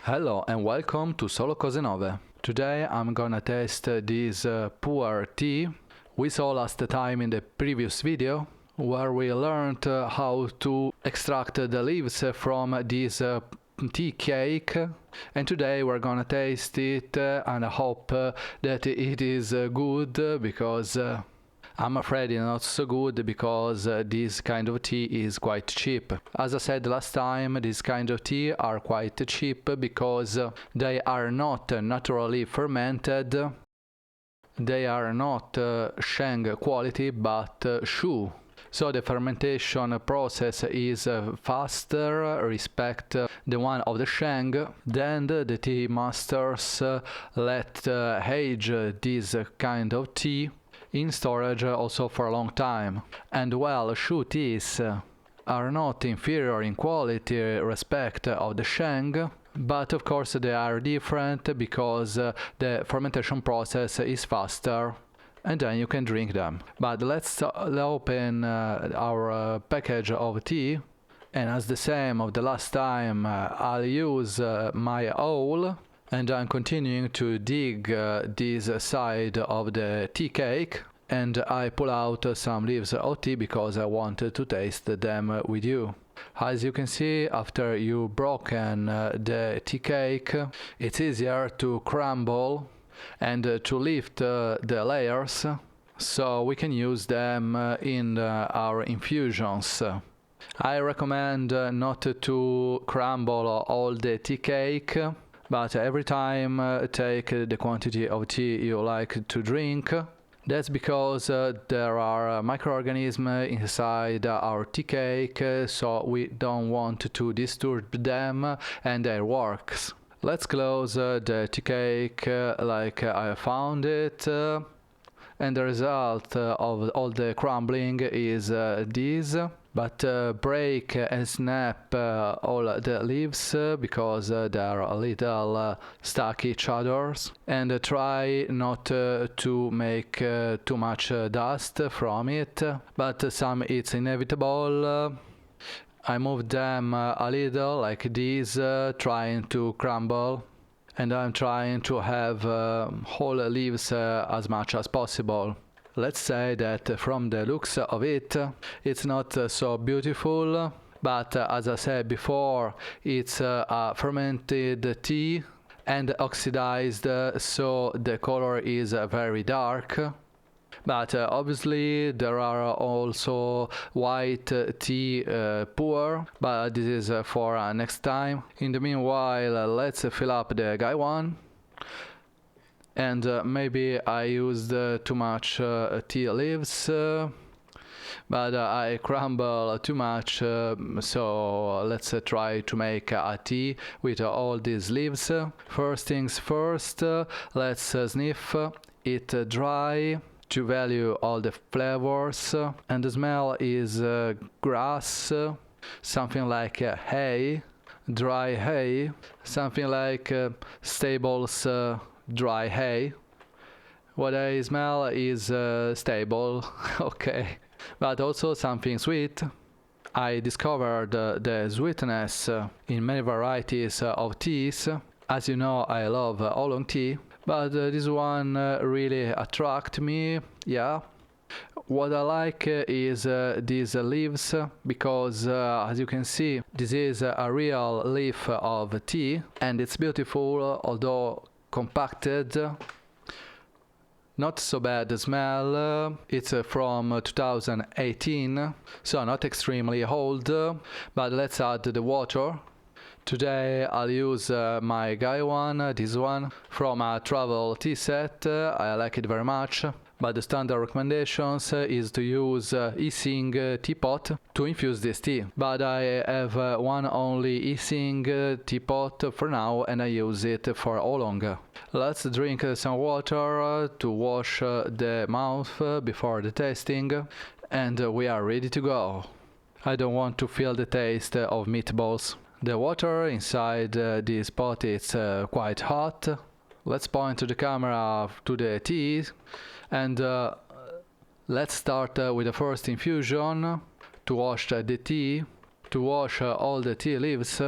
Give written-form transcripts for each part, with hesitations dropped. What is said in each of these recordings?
Hello and welcome to Solo Cose Nove. Today I'm gonna test this pu'er tea. We saw last time in the previous video where we learned how to extract the leaves from this tea cake, and today we're gonna taste it and I hope that it is good, because I'm afraid it's not so good because this kind of tea is quite cheap. As I said last time, this kind of tea are quite cheap because they are not naturally fermented. They are not sheng quality but shu. So the fermentation process is faster respect the one of the sheng. Then the tea masters let age this kind of tea in storage also for a long time. And well, shu teas are not inferior in quality respect of the sheng, but of course they are different because the fermentation process is faster and then you can drink them. But let's open our package of tea, and as the same of the last time I'll use my awl, and I'm continuing to dig this side of the tea cake, and I pull out some leaves of tea because I wanted to taste them with you. As you can see, after you've broken the tea cake, it's easier to crumble and to lift the layers so we can use them in our infusions. I recommend not to crumble all the tea cake, but every time take the quantity of tea you like to drink. That's because there are microorganisms inside our tea cake, so we don't want to disturb them and their works. Let's close the tea cake like I found it, and the result of all the crumbling is this. But break and snap all the leaves because they are a little stuck each other, and try not to make too much dust from it, but some it's inevitable. I move them a little like this, trying to crumble, and I'm trying to have whole leaves as much as possible. Let's say that from the looks of it, it's not so beautiful, but as I said before, it's a fermented tea and oxidized, so the color is very dark. But obviously there are also white tea pu'er, but this is for next time. In the meanwhile, let's fill up the guy one. And maybe I used too much tea leaves, but I crumble too much, so let's try to make a tea with all these leaves. First things first, let's sniff it dry to value all the flavors, and the smell is grass, something like hay, dry hay, something like stables dry hay. What I smell is stable, okay, but also something sweet. I discovered the sweetness in many varieties of teas. As you know, I love oolong tea, but this one really attracted me, yeah. What I like is these leaves, because as you can see, this is a real leaf of tea, and it's beautiful, although compacted. Not so bad the smell. It's from 2018, so not extremely old, but let's add the water. Today I'll use my guy one, this one, from a travel tea set. I like it very much, but the standard recommendations is to use Ising teapot to infuse this tea. But I have one only Ising teapot for now, and I use it for oolong. Let's drink some water to wash the mouth before the tasting, and we are ready to go. I don't want to feel the taste of meatballs. The water inside this pot is quite hot. Let's point to the camera to the tea, and let's start with the first infusion to wash the tea, to wash all the tea leaves.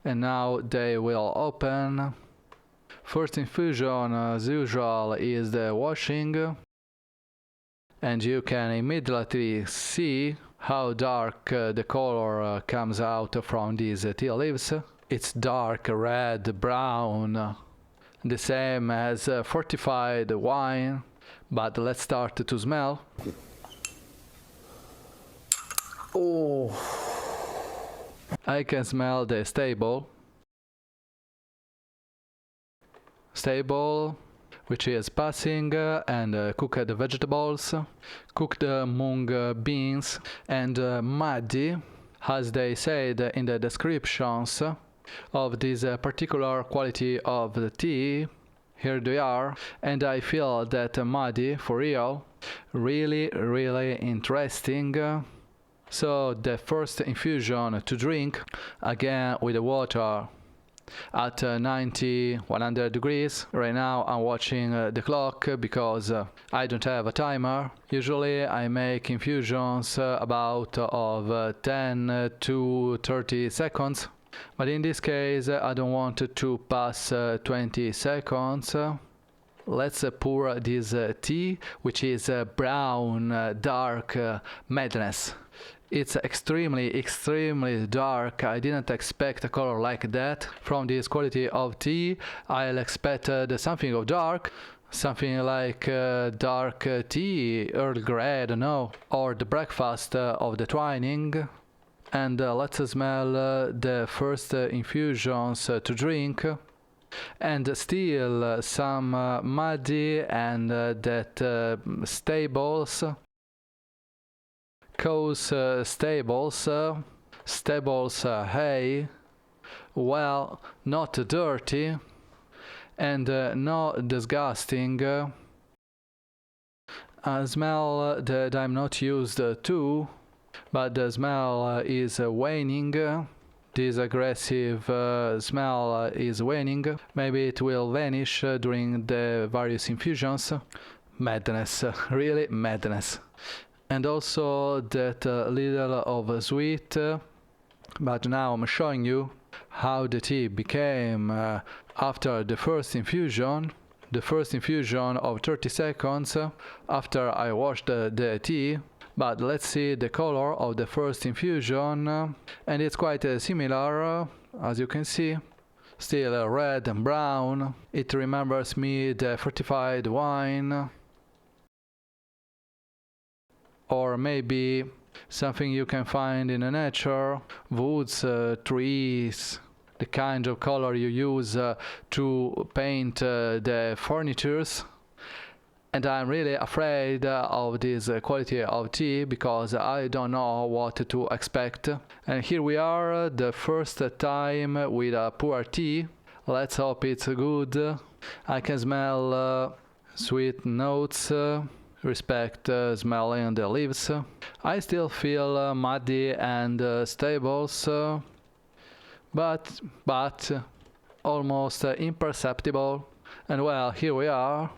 and now they will open. First infusion, as usual, is the washing, and you can immediately see how dark the color comes out from these tea leaves. It's dark red, brown, the same as fortified wine. But let's start to smell. Oh, I can smell the stable, which is passing, and cooked vegetables, cooked mung beans, and muddy, as they said in the descriptions of this particular quality of the tea. Here they are, and I feel that muddy, for real, really interesting. So the first infusion to drink, again with the water at 100 degrees. Right now I'm watching the clock because I don't have a timer. Usually I make infusions about of 10 to 30 seconds. But in this case, I don't want to pass 20 seconds. Let's pour this tea, which is brown, dark madness. It's extremely dark. I didn't expect a color like that. From this quality of tea, I expected something of dark. Something like dark tea, Earl Grey, I don't know, or the breakfast of the twining. And let's smell the first infusions to drink, and still some muddy, and that stables, cause stables hay, well, not dirty and not disgusting. A smell that I'm not used to, but the smell is waning. This aggressive smell is waning. Maybe it will vanish during the various infusions. Madness, really madness. And also that little of sweet, but now I'm showing you how the tea became after the first infusion. The first infusion of 30 seconds after I washed the tea. But let's see the color of the first infusion, and it's quite similar, as you can see. Still red and brown. It remembers me the fortified wine, or maybe something you can find in the nature, woods, trees, the kind of color you use to paint the furnitures. And I'm really afraid of this quality of tea because I don't know what to expect. And here we are, the first time with a pu'er tea. Let's hope it's good. I can smell sweet notes, respect smelling the leaves. I still feel muddy and stables, but almost imperceptible. And well, here we are.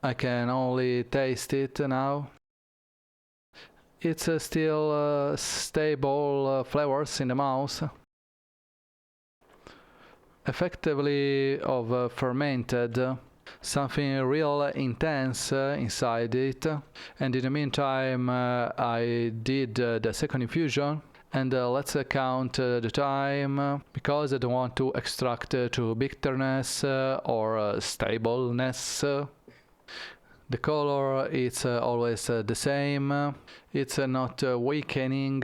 I can only taste it now. It's still stable flavors in the mouth. Effectively of fermented, something real intense inside it. And in the meantime, I did the second infusion. And let's count the time, because I don't want to extract to bitterness or stableness. The color is always the same. It's not weakening.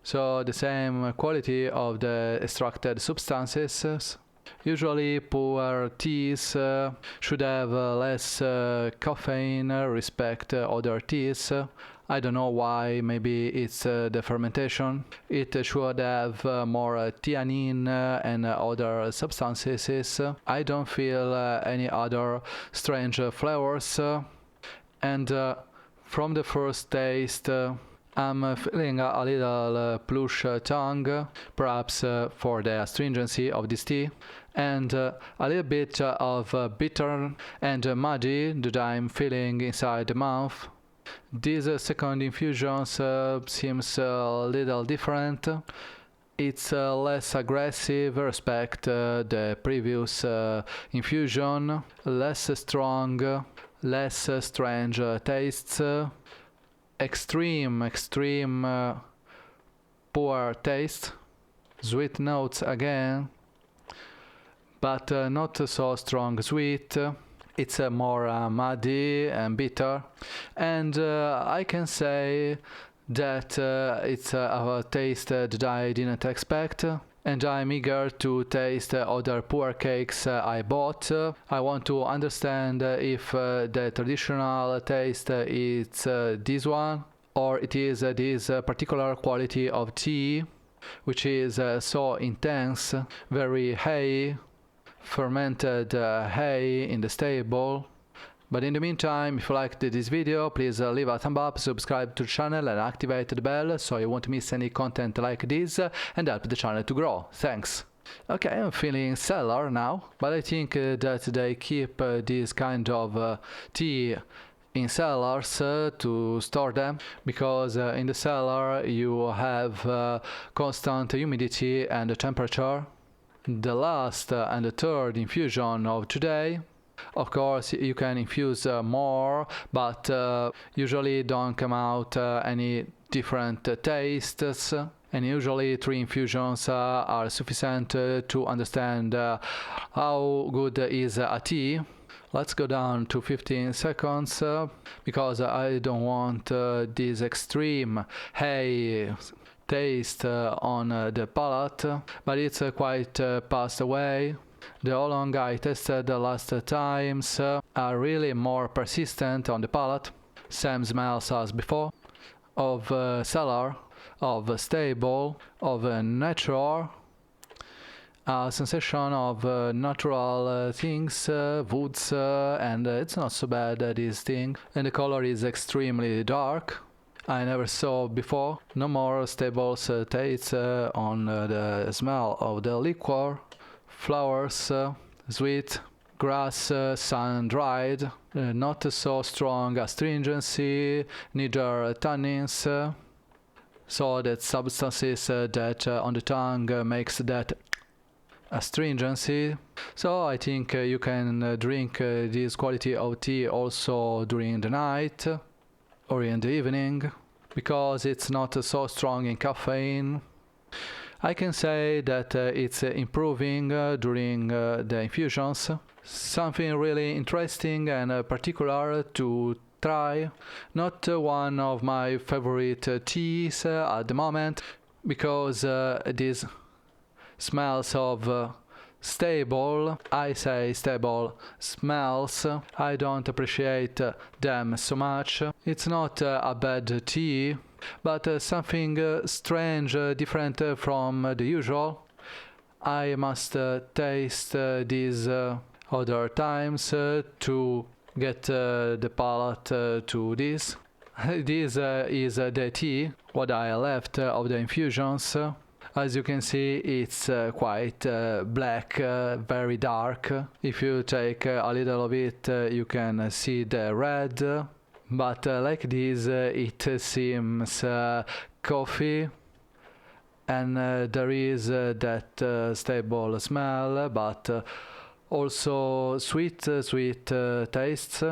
So the same quality of the extracted substances. Usually pu'er teas should have less caffeine respect other teas. I don't know why, maybe it's the fermentation. It should have more theanine and other substances. I don't feel any other strange flavors. And from the first taste, I'm feeling a little plush tongue, perhaps for the astringency of this tea, and a little bit of bitter and muddy that I'm feeling inside the mouth. This second infusion seems a little different. It's less aggressive respect the previous infusion, less strong, less strange tastes, extreme pu'er taste, sweet notes again, but not so strong sweet. It's more muddy and bitter, and I can say that it's a taste that I didn't expect, and I'm eager to taste other pu'er cakes I bought. I want to understand if the traditional taste is this one, or it is this particular quality of tea, which is so intense, very hay, fermented hay in the stable. But in the meantime, if you liked this video, please leave a thumb up, subscribe to the channel and activate the bell so you won't miss any content like this and help the channel to grow. Thanks! Okay, I'm feeling cellar now, but I think that they keep this kind of tea in cellars to store them, because in the cellar you have constant humidity and temperature. The last and the third infusion of today, of course you can infuse more, but usually don't come out any different tastes, and usually 3 infusions are sufficient to understand how good is a tea. Let's go down to 15 seconds because I don't want this extreme hay taste on the palate, but it's quite passed away. The oolong I tested the last times are really more persistent on the palate. Same smells as before, of cellar, of stable, of natural, a sensation of natural things, woods, and it's not so bad this thing. And the color is extremely dark. I never saw before. No more stable tastes on the smell of the liquor. Flowers, sweet, grass, sun-dried, not so strong astringency, neither tannins, so that substances that on the tongue makes that astringency. So I think you can drink this quality of tea also during the night or in the evening, because it's not so strong in caffeine. I can say that it's improving during the infusions. Something really interesting and particular to try. Not one of my favorite teas at the moment, because this smells of stable, I say stable smells, I don't appreciate them so much. It's not a bad tea, but something strange, different from the usual. I must taste these other times to get the palate to this. This is the tea, what I left of the infusions. As you can see, it's quite black, very dark. If you take a little of it, you can see the red. But like this, it seems coffee, and there is that stable smell, but also sweet tastes,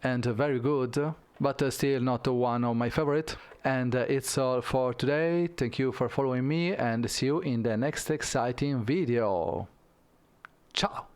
and very good, but still not one of my favorite. And it's all for today. Thank you for following me, and see you in the next exciting video. Ciao!